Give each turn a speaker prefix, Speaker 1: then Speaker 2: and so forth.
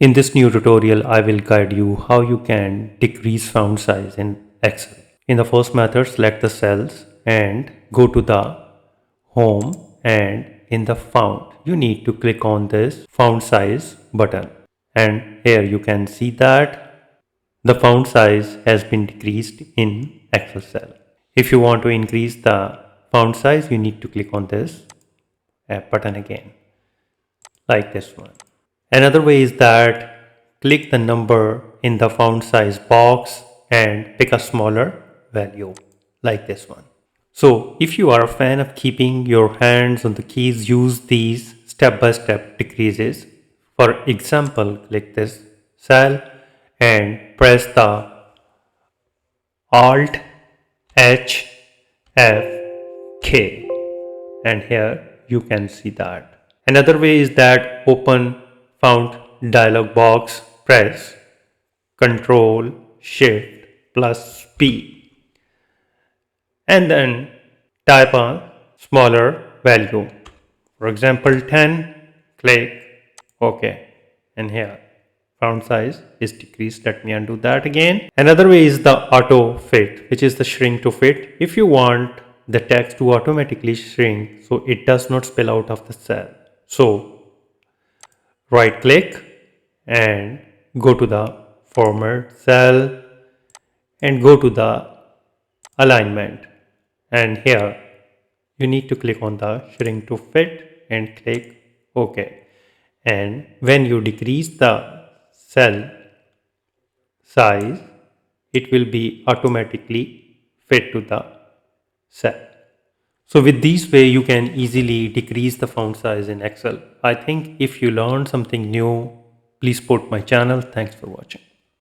Speaker 1: In this new tutorial, I will guide you how you can decrease font size in Excel. In the first method, select the cells and go to the Home, and in the font, you need to click on this font size button. And here you can see that the font size has been decreased in Excel cell. If you want to increase the font size, you need to click on this button again, like this one. Another way is that click the number in the font size box and pick a smaller value like this one. So if you are a fan of keeping your hands on the keys, use these step-by-step decreases. For example, click this cell and press the Alt H F K, and here you can see that. Another way is that open font dialog box, press Ctrl Shift plus P, and then type a smaller value. For example, 10, click OK, and here font size is decreased. Let me undo that again. Another way is the auto fit, which is the shrink to fit. If you want the text to automatically shrink so it does not spill out of the cell, so right click and go to the format cell and go to the alignment, and here you need to click on the shrink to fit and click OK. And when you decrease the cell size, it will be automatically fit to the cell. So with this way, you can easily decrease the font size in Excel. I think if you learned something new, please support my channel. Thanks for watching.